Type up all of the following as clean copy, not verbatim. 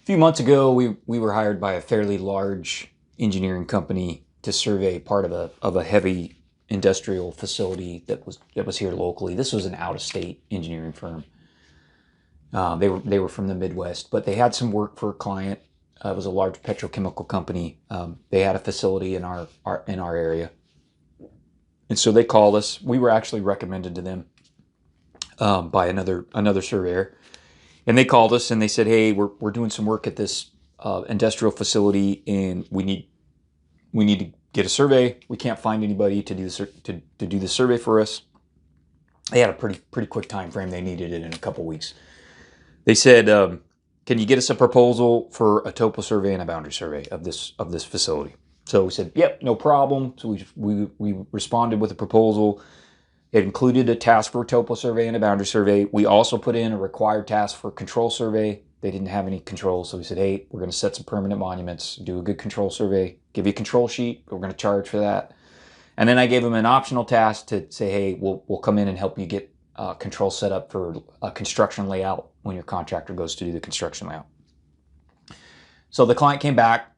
few months ago, we were hired by a fairly large engineering company to survey part of a heavy industrial facility that was here locally. This was an out-of-state engineering firm. They were from the Midwest, but they had some work for a client. It was a large petrochemical company. They had a facility in our area, and so they called us. We were actually recommended to them by another surveyor. And they called us and they said, "Hey, we're doing some work at this industrial facility, and we need to get a survey. We can't find anybody to do the survey for us." They had a pretty quick time frame. They needed it in a couple weeks. They said, "Can you get us a proposal for a topo survey and a boundary survey of this facility?" So we said, "Yep, no problem." So we responded with a proposal. It included a task for a topo survey and a boundary survey. We also put in a required task for control survey. They didn't have any control, so we said, "Hey, we're going to set some permanent monuments, do a good control survey, give you a control sheet. We're going to charge for that." And then I gave them an optional task to say, "Hey, we'll come in and help you get control set up for a construction layout when your contractor goes to do the construction layout." So the client came back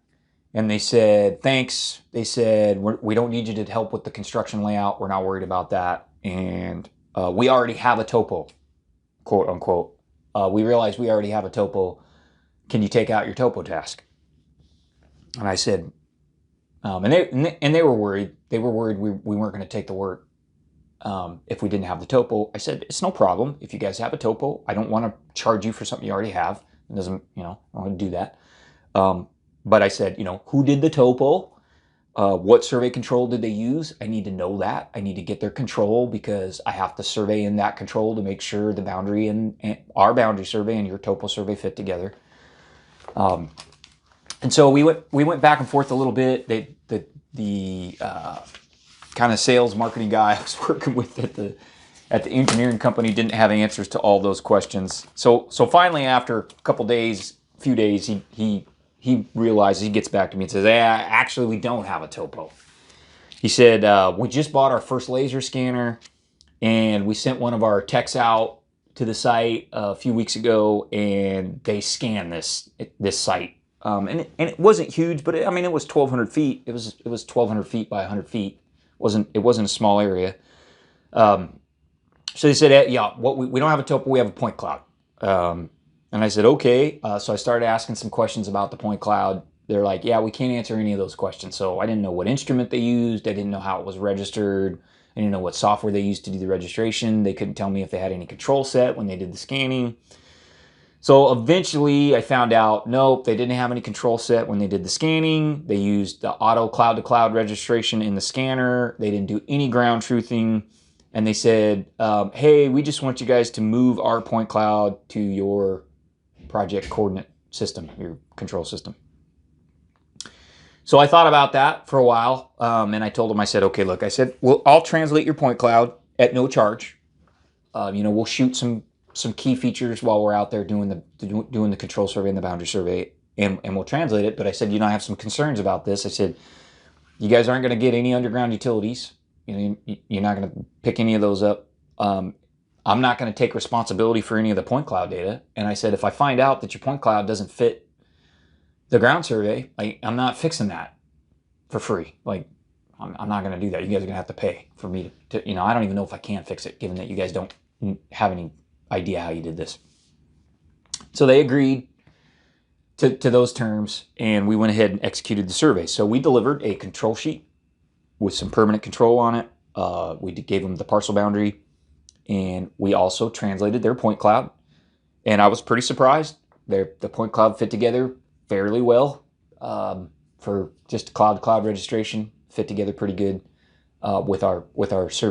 and they said, "Thanks." They said, "We don't need you to help with the construction layout. We're not worried about that. And we already have a topo, quote unquote. We realize we already have a topo. Can you take out your topo task?" And I said, and they were worried. They were worried we weren't going to take the work if we didn't have the topo. I said, "It's no problem. If you guys have a topo, I don't want to charge you for something you already have. It doesn't, I don't want to do that." But I said, "Who did the topo? What survey control did they use? I need to know that. I need to get their control because I have to survey in that control to make sure the boundary and our boundary survey and your topo survey fit together." And so we went back and forth a little bit. The kind of sales marketing guy I was working with at the engineering company didn't have answers to all those questions. So finally, after a few days, he realizes, he gets back to me and says, "Actually, we don't have a topo." He said, "We just bought our first laser scanner, and we sent one of our techs out to the site a few weeks ago, and they scanned this site. And it wasn't huge, but it was 1,200 feet. It was 1,200 feet by 100 feet. It wasn't a small area." So they said, "Yeah, we don't have a topo. We have a point cloud." And I said, "Okay." So I started asking some questions about the point cloud. They're like, "Yeah, we can't answer any of those questions." So I didn't know what instrument they used. I didn't know how it was registered. I didn't know what software they used to do the registration. They couldn't tell me if they had any control set when they did the scanning. So eventually I found out, nope, they didn't have any control set when they did the scanning. They used the auto cloud-to-cloud registration in the scanner. They didn't do any ground truthing. And they said, "Hey, we just want you guys to move our point cloud to your project coordinate system, your control system." So I thought about that for a while, and I told him, I said, "Okay, look," I said, "well, I'll translate your point cloud at no charge. We'll shoot some key features while we're out there doing the control survey and the boundary survey, and we'll translate it." But I said, I have some concerns about this. I said, "You guys aren't going to get any underground utilities. You're not going to pick any of those up. I'm not going to take responsibility for any of the point cloud data." And I said, "If I find out that your point cloud doesn't fit the ground survey, I'm not fixing that for free. I'm not going to do that. You guys are going to have to pay for me to I don't even know if I can fix it, given that you guys don't have any idea how you did this." So they agreed to those terms, and we went ahead and executed the survey. So we delivered a control sheet with some permanent control on it. We gave them the parcel boundary, and we also translated their point cloud. And I was pretty surprised. The point cloud fit together fairly well for just cloud-to-cloud registration. Fit together pretty good with our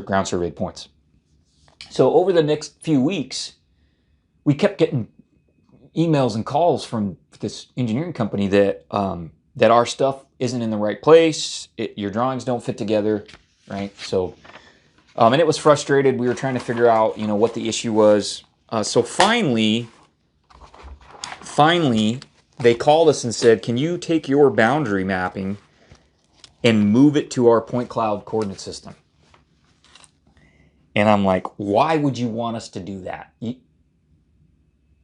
ground surveyed points. So over the next few weeks, we kept getting emails and calls from this engineering company that our stuff isn't in the right place. Your drawings don't fit together, right? So, and it was frustrated. We were trying to figure out, what the issue was. So finally, they called us and said, "Can you take your boundary mapping and move it to our point cloud coordinate system?" And I'm like, "Why would you want us to do that?"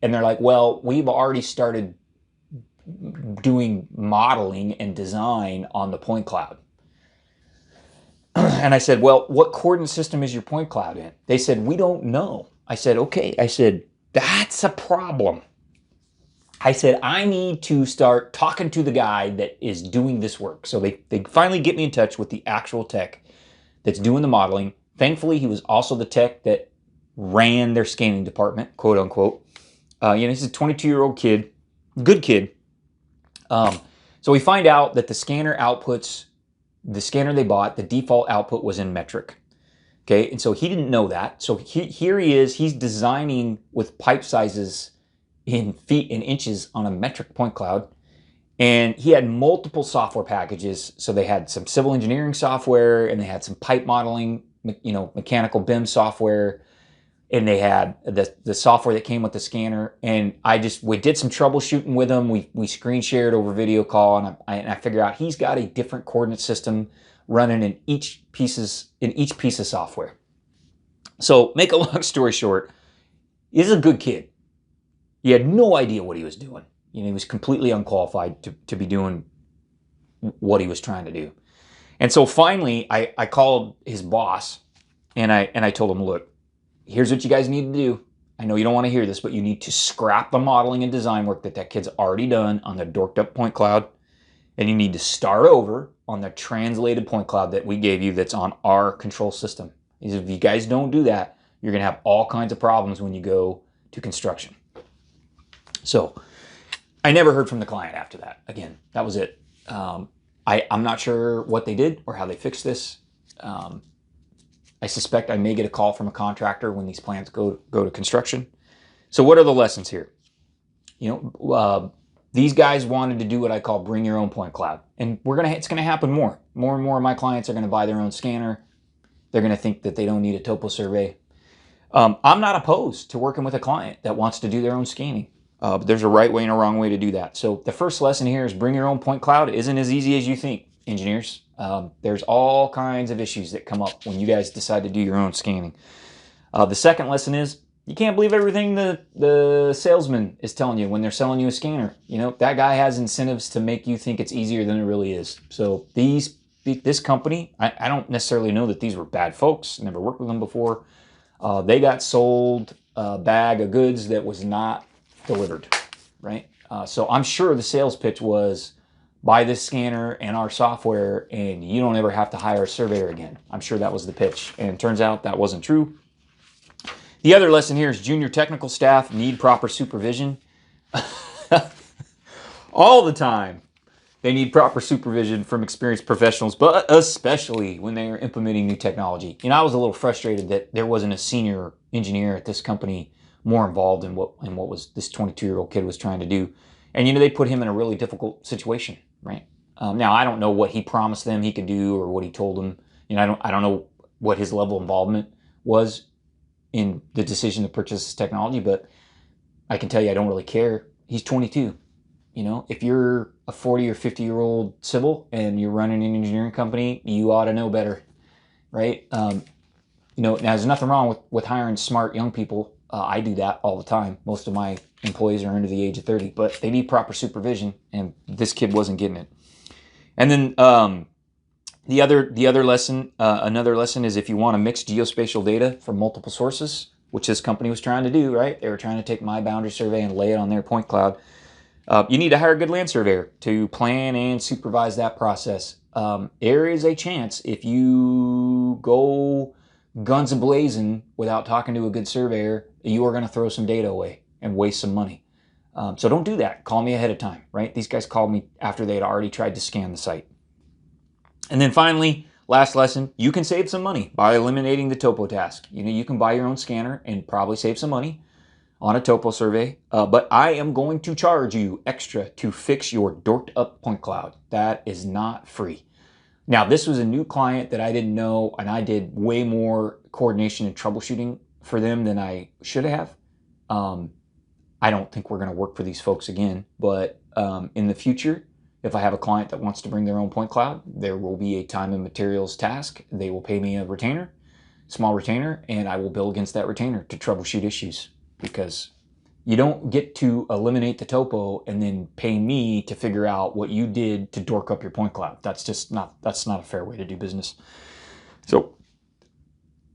And they're like, "Well, we've already started doing modeling and design on the point cloud. And I said, well, what coordinate system is your point cloud in? They said, we don't know. I said, okay. I said, that's a problem. I said, I need to start talking to the guy that is doing this work. So they finally get me in touch with the actual tech that's doing the modeling. Thankfully, he was also the tech that ran their scanning department, quote unquote. He's a 22-year-old kid, good kid. So we find out that the scanner outputs, the scanner they bought, the default output was in metric. Okay, and so he didn't know that. So here he is, he's designing with pipe sizes in feet and inches on a metric point cloud. And he had multiple software packages. So they had some civil engineering software, and they had some pipe modeling, mechanical BIM software, and they had the software that came with the scanner. And we did some troubleshooting with him. We screen shared over video call, and I figured out he's got a different coordinate system running in each piece of software. So make a long story short, he's a good kid. He had no idea what he was doing. He was completely unqualified to be doing what he was trying to do. And so finally, I called his boss, and I told him, look, here's what you guys need to do. I know you don't want to hear this, but you need to scrap the modeling and design work that kid's already done on the dorked up point cloud, and you need to start over on the translated point cloud that we gave you that's on our control system. He said, if you guys don't do that, you're going to have all kinds of problems when you go to construction. So I never heard from the client after that. Again, that was it. I'm not sure what they did or how they fixed this. I suspect I may get a call from a contractor when these plants go to construction. So what are the lessons here? These guys wanted to do what I call bring your own point cloud. And it's going to happen more. More and more of my clients are going to buy their own scanner. They're going to think that they don't need a topo survey. I'm not opposed to working with a client that wants to do their own scanning. But there's a right way and a wrong way to do that. So the first lesson here is bring your own point cloud isn't as easy as you think, engineers. There's all kinds of issues that come up when you guys decide to do your own scanning. The second lesson is you can't believe everything the salesman is telling you when they're selling you a scanner. That guy has incentives to make you think it's easier than it really is. So this company, I don't necessarily know that these were bad folks. Never worked with them before. They got sold a bag of goods that was not delivered, right? So I'm sure the sales pitch was buy this scanner and our software and you don't ever have to hire a surveyor again. I'm sure that was the pitch, and it turns out that wasn't true. The other lesson here is junior technical staff need proper supervision. All the time they need proper supervision from experienced professionals, but especially when they are implementing new technology. I was a little frustrated that there wasn't a senior engineer at this company more involved in what was this 22-year-old kid was trying to do. And they put him in a really difficult situation, right? Now I don't know what he promised them he could do or what he told them. I don't know what his level of involvement was in the decision to purchase this technology, but I can tell you I don't really care. He's 22. If you're a 40 or 50-year-old civil and you're running an engineering company, you ought to know better, right? Now there's nothing wrong with hiring smart young people. I do that all the time. Most of my employees are under the age of 30, but they need proper supervision, and this kid wasn't getting it. And then the other lesson, another lesson is if you want to mix geospatial data from multiple sources, which this company was trying to do, right? They were trying to take my boundary survey and lay it on their point cloud. You need to hire a good land surveyor to plan and supervise that process. There is a chance if you go guns a-blazing without talking to a good surveyor, you are going to throw some data away and waste some money. So don't do that. Call me ahead of time, right? These guys called me after they had already tried to scan the site. And then finally, last lesson, you can save some money by eliminating the topo task. You can buy your own scanner and probably save some money on a topo survey, but I am going to charge you extra to fix your dorked up point cloud. That is not free. Now, this was a new client that I didn't know, and I did way more coordination and troubleshooting for them than I should have. I don't think we're going to work for these folks again, but in the future, if I have a client that wants to bring their own point cloud, there will be a time and materials task. They will pay me a retainer, small retainer, and I will bill against that retainer to troubleshoot issues, because You don't get to eliminate the topo and then pay me to figure out what you did to dork up your point cloud. That's not a fair way to do business. So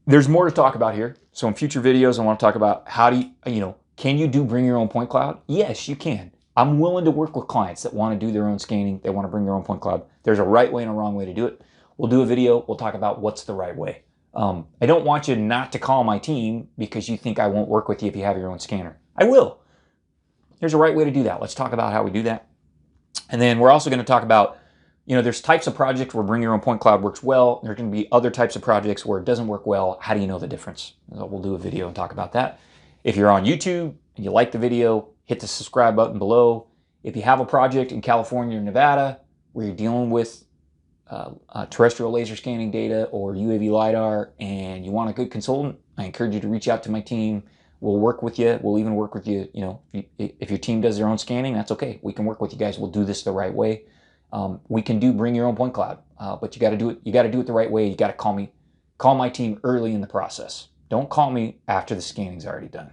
there's more to talk about here. So in future videos, I want to talk about how do you, can you bring your own point cloud? Yes, you can. I'm willing to work with clients that want to do their own scanning. They want to bring their own point cloud. There's a right way and a wrong way to do it. We'll do a video. We'll talk about what's the right way. I don't want you not to call my team because you think I won't work with you if you have your own scanner. I will. There's a right way to do that. Let's talk about how we do that. And then we're also going to talk about, there's types of projects where bring your own point cloud works well. There's going to be other types of projects where it doesn't work well. How do you know the difference? So we'll do a video and talk about that. If you're on YouTube and you like the video, hit the subscribe button below. If you have a project in California or Nevada where you're dealing with terrestrial laser scanning data or UAV LiDAR and you want a good consultant, I encourage you to reach out to my team. We'll work with you. We'll even work with you. If your team does their own scanning, that's okay. We can work with you guys. We'll do this the right way. We can bring your own point cloud, but you got to do it. You got to do it the right way. You got to call my team early in the process. Don't call me after the scanning's already done.